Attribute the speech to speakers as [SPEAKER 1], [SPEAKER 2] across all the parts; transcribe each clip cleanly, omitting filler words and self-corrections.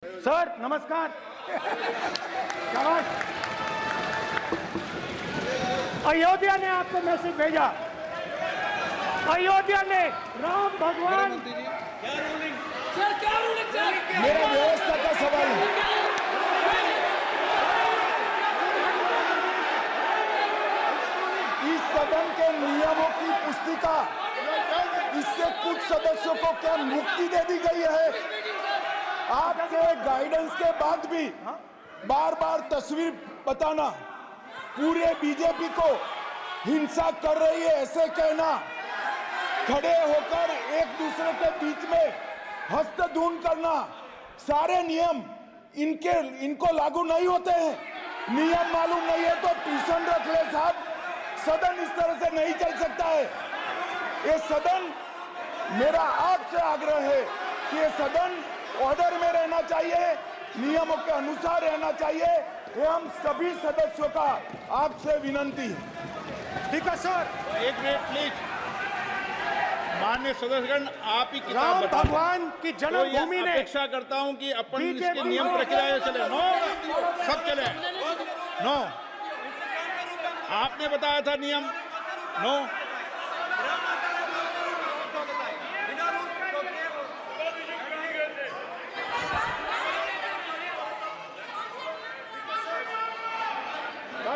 [SPEAKER 1] Sir नमस्कार। शाबाश। अयोध्या ने आपको मैसेज भेजा। अयोध्या ने राम भगवान।
[SPEAKER 2] मेरा व्यवस्था का सवाल है। इस सदन के नियमों की पुस्तिका, इससे कुछ सदस्यों को क्या मुक्ति दे दी गई है? आपके गाइडेंस के बाद भी बार बार तस्वीर बताना, पूरे बीजेपी को हिंसा कर रही है ऐसे कहना, खड़े होकर एक दूसरे के बीच में हस्तधून करना, सारे नियम इनको लागू नहीं होते हैं। नियम मालूम नहीं है तो ट्यूशन रख ले साहब। सदन इस तरह से नहीं चल सकता है। ये सदन, मेरा आपसे आग्रह है कि ये सदन ऑर्डर में रहना चाहिए, नियमों के अनुसार रहना चाहिए। ये हम सभी सदस्यों का आपसे विनंती है।
[SPEAKER 1] स्पीकर सर,
[SPEAKER 3] एक मिनट प्लीज। माननीय सदस्यगण, आप ही किताब
[SPEAKER 1] राम
[SPEAKER 3] बताएं।
[SPEAKER 1] भगवान की जन्मभूमि ने।
[SPEAKER 3] अपेक्षा करता हूं कि अपन इसके नियम प्रक्रिया चले। नो, सब चले। नो, आपने बताया था नियम। नो,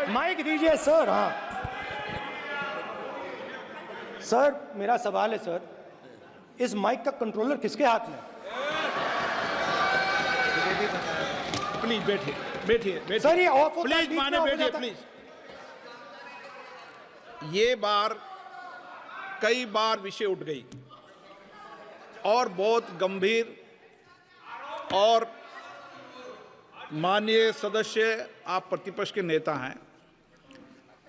[SPEAKER 1] माइक दीजिए सर। हाँ सर, मेरा सवाल है सर, इस माइक का कंट्रोलर किसके हाथ में?
[SPEAKER 3] प्लीज बैठिए, बैठिए
[SPEAKER 1] सर ये ऑफ होता है,
[SPEAKER 3] प्लीज
[SPEAKER 1] बीच में
[SPEAKER 3] माने
[SPEAKER 1] ऑफ हो
[SPEAKER 3] बैठिए
[SPEAKER 1] जाता है।
[SPEAKER 3] प्लीज। ये बार कई बार विषय उठ गई और बहुत गंभीर, और माननीय सदस्य, आप प्रतिपक्ष के नेता हैं,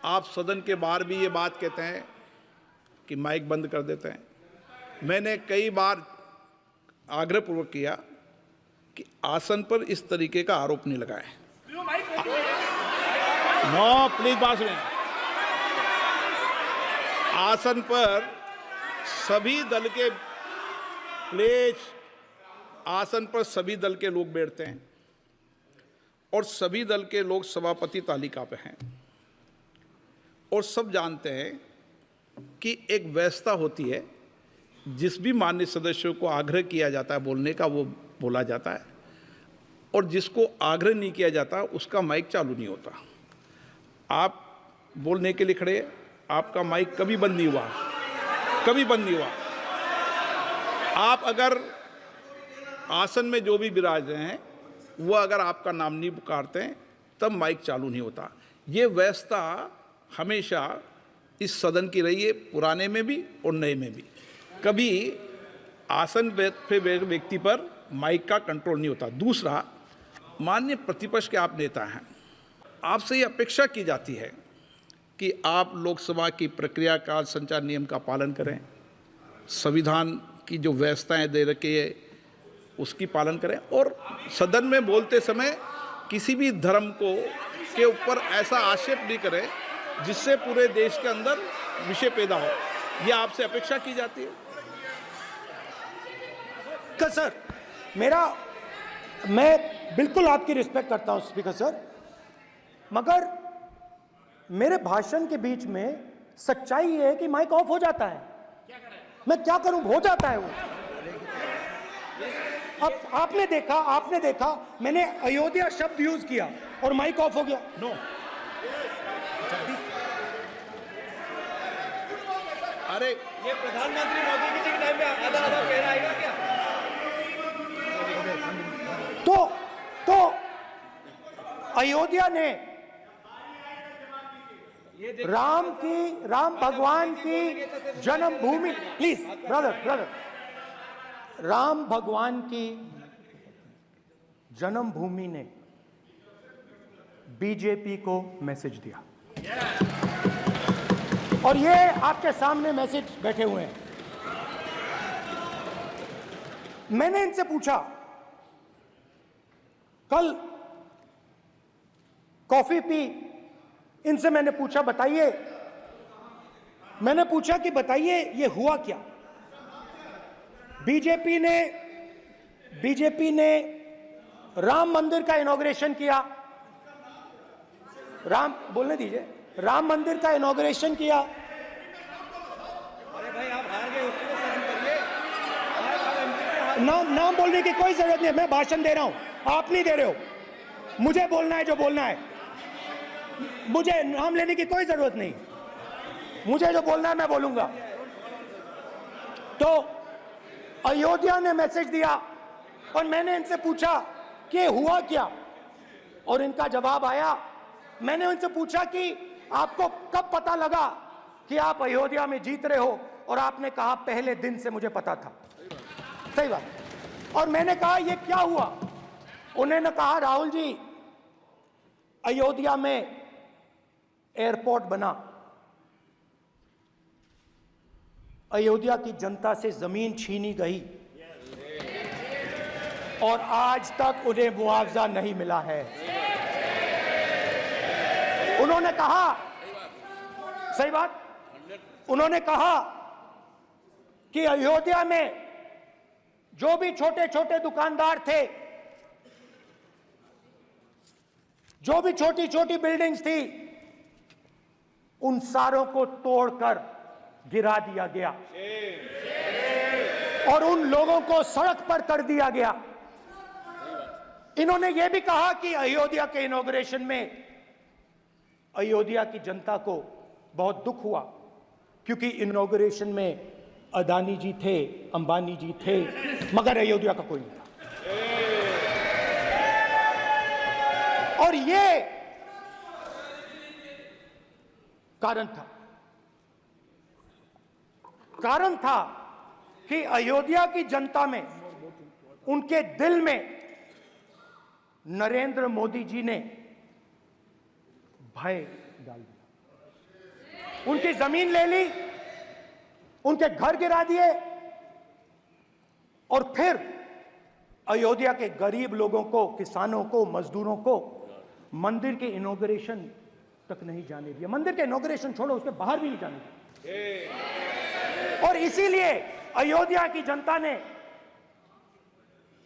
[SPEAKER 3] आप सदन के बाहर भी ये बात कहते हैं कि माइक बंद कर देते हैं। मैंने कई बार आग्रहपूर्वक किया कि आसन पर इस तरीके का आरोप नहीं लगाएं। नो प्लीज, बात सुनिए। आसन पर सभी दल के, प्लीज, आसन पर सभी दल के लोग बैठते हैं और सभी दल के लोग सभापति तालिका पे हैं, और सब जानते हैं कि एक व्यवस्था होती है, जिस भी माननीय सदस्यों को आग्रह किया जाता है बोलने का वो बोला जाता है, और जिसको आग्रह नहीं किया जाता उसका माइक चालू नहीं होता। आप बोलने के लिए खड़े, आपका माइक कभी बंद नहीं हुआ, कभी बंद नहीं हुआ। आप अगर आसन में जो भी विराज रहे हैं वो अगर आपका नाम नहीं पुकारते हैं तब माइक चालू नहीं होता। ये व्यवस्था हमेशा इस सदन की रही है, पुराने में भी और नए में भी। कभी आसन पे व्यक्ति पर माइक का कंट्रोल नहीं होता। दूसरा, माननीय प्रतिपक्ष के आप नेता हैं, आपसे ये अपेक्षा की जाती है कि आप लोकसभा की प्रक्रिया का, संचार नियम का पालन करें, संविधान की जो व्यवस्थाएं दे रखी है उसकी पालन करें, और सदन में बोलते समय किसी भी धर्म के ऊपर ऐसा आक्षेप नहीं करें जिससे पूरे देश के अंदर विषय पैदा हो। यह आपसे अपेक्षा की जाती है।
[SPEAKER 1] सर, मैं बिल्कुल आपकी रिस्पेक्ट करता हूं स्पीकर सर, मगर मेरे भाषण के बीच में सच्चाई ये है कि माइक ऑफ हो जाता है। मैं क्या करूं, हो जाता है वो। अब आपने देखा मैंने अयोध्या शब्द यूज किया और माइक ऑफ हो गया।
[SPEAKER 3] नो, अरे
[SPEAKER 4] ये प्रधानमंत्री मोदी जी के टाइम में आधा आधा कह आएगा क्या?
[SPEAKER 1] तो अयोध्या ने राम भगवान की जन्मभूमि, प्लीज ब्रदर, राम भगवान की जन्मभूमि ने बीजेपी को मैसेज दिया, और ये आपके सामने मैसेज बैठे हुए हैं। मैंने इनसे पूछा, कल कॉफी पी, इनसे मैंने पूछा बताइए, बताइए ये हुआ क्या? बीजेपी ने राम मंदिर का इनॉग्रेशन किया, राम बोलने दीजिए, राम मंदिर का इनॉग्रेशन किया।
[SPEAKER 4] अरे भाई आप हार गए, उसको सहन करिए।
[SPEAKER 1] नाम बोलने की कोई जरूरत नहीं है, मैं भाषण दे रहा हूं, आप नहीं दे रहे हो। मुझे बोलना है जो बोलना है, मुझे नाम लेने की कोई जरूरत नहीं, मुझे जो बोलना है मैं बोलूंगा। तो अयोध्या ने मैसेज दिया और मैंने इनसे पूछा कि हुआ क्या, और इनका जवाब आया। मैंने उनसे पूछा कि आपको कब पता लगा कि आप अयोध्या में जीत रहे हो, और आपने कहा पहले दिन से मुझे पता था। सही बात। और मैंने कहा ये क्या हुआ, उन्होंने कहा राहुल जी अयोध्या में एयरपोर्ट बना, अयोध्या की जनता से जमीन छीनी गई और आज तक उन्हें मुआवजा नहीं मिला है। उन्होंने कहा, सही बात, उन्होंने कहा कि अयोध्या में जो भी छोटे छोटे दुकानदार थे, जो भी छोटी छोटी बिल्डिंग्स थी, उन सारों को तोड़कर गिरा दिया गया और उन लोगों को सड़क पर कर दिया गया। इन्होंने यह भी कहा कि अयोध्या के इनॉग्रेशन में अयोध्या की जनता को बहुत दुख हुआ, क्योंकि इनॉग्रेशन में अदानी जी थे, अंबानी जी थे, मगर अयोध्या का कोई नहीं था। और ये कारण था कि अयोध्या की जनता में, उनके दिल में नरेंद्र मोदी जी ने भय डाल दिया। उनकी जमीन ले ली, उनके घर गिरा दिए, और फिर अयोध्या के गरीब लोगों को, किसानों को, मजदूरों को मंदिर के इनॉग्रेशन तक नहीं जाने दिया। मंदिर के इनॉग्रेशन छोड़ो, उसके बाहर भी नहीं जाने दिया। और इसीलिए अयोध्या की जनता ने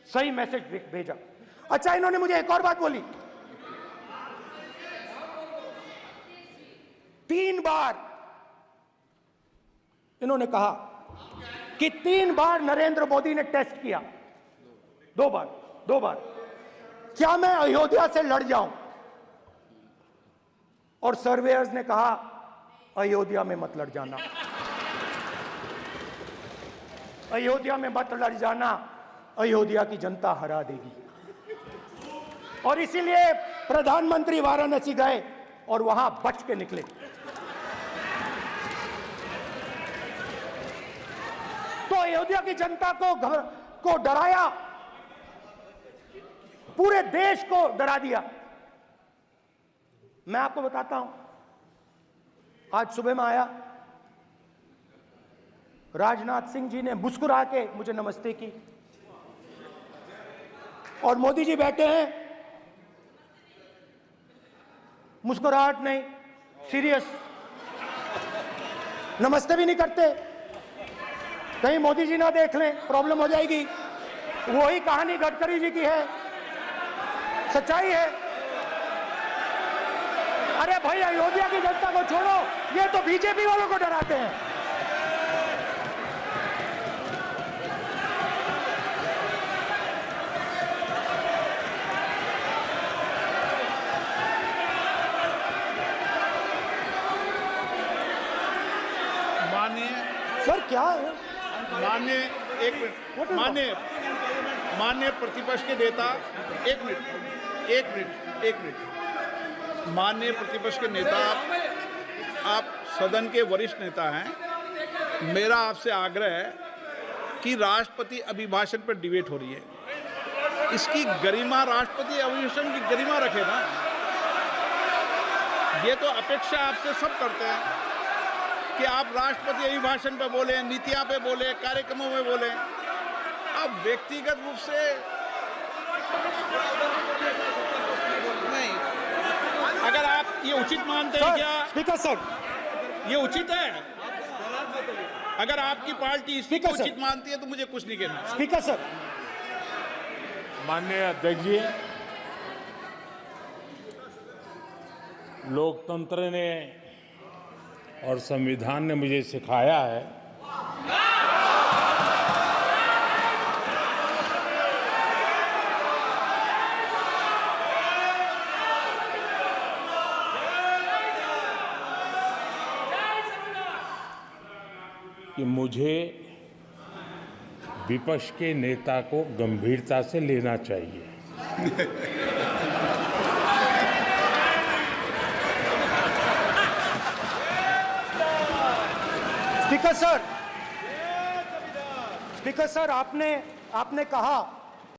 [SPEAKER 1] सही मैसेज भेजा। अच्छा, इन्होंने मुझे एक और बात बोली, 3 बार इन्होंने कहा कि 3 बार नरेंद्र मोदी ने टेस्ट किया, 2 बार क्या मैं अयोध्या से लड़ जाऊं, और सर्वेयर्स ने कहा अयोध्या में मत लड़ जाना, अयोध्या में मत लड़ जाना, अयोध्या की जनता हरा देगी। और इसीलिए प्रधानमंत्री वाराणसी गए और वहां बच के निकले। तो अयोध्या की जनता को डराया, पूरे देश को डरा दिया। मैं आपको बताता हूं, आज सुबह में आया, राजनाथ सिंह जी ने मुस्कुरा के मुझे नमस्ते की, और मोदी जी बैठे हैं, मुस्कुराहट नहीं, सीरियस, नमस्ते भी नहीं करते, कहीं मोदी जी ना देख लें, प्रॉब्लम हो जाएगी। वही कहानी गडकरी जी की है, सच्चाई है। अरे भाई, अयोध्या की जनता को छोड़ो, ये तो बीजेपी वालों को डराते हैं। सर क्या है?
[SPEAKER 3] माननीय प्रतिपक्ष के नेता, एक मिनट, माननीय प्रतिपक्ष के नेता, आप सदन के वरिष्ठ नेता हैं। मेरा आपसे आग्रह है कि राष्ट्रपति अभिभाषण पर डिबेट हो रही है, इसकी गरिमा, राष्ट्रपति अभिभाषण की गरिमा रखे ना। ये तो अपेक्षा आपसे सब करते हैं कि आप राष्ट्रपति अभिभाषण पे बोले, नीतियां पे बोले, कार्यक्रमों में बोले। आप व्यक्तिगत रूप से नहीं, अगर आप ये उचित मानते हैं क्या?
[SPEAKER 1] स्पीकर सर,
[SPEAKER 3] ये उचित है? अगर आपकी पार्टी इसको उचित मानती है तो मुझे कुछ नहीं कहना।
[SPEAKER 1] स्पीकर सर,
[SPEAKER 5] माननीय अध्यक्ष जी, लोकतंत्र ने और संविधान ने मुझे सिखाया है कि मुझे विपक्ष के नेता को गंभीरता से लेना चाहिए।
[SPEAKER 1] स्पीकर सर, आपने कहा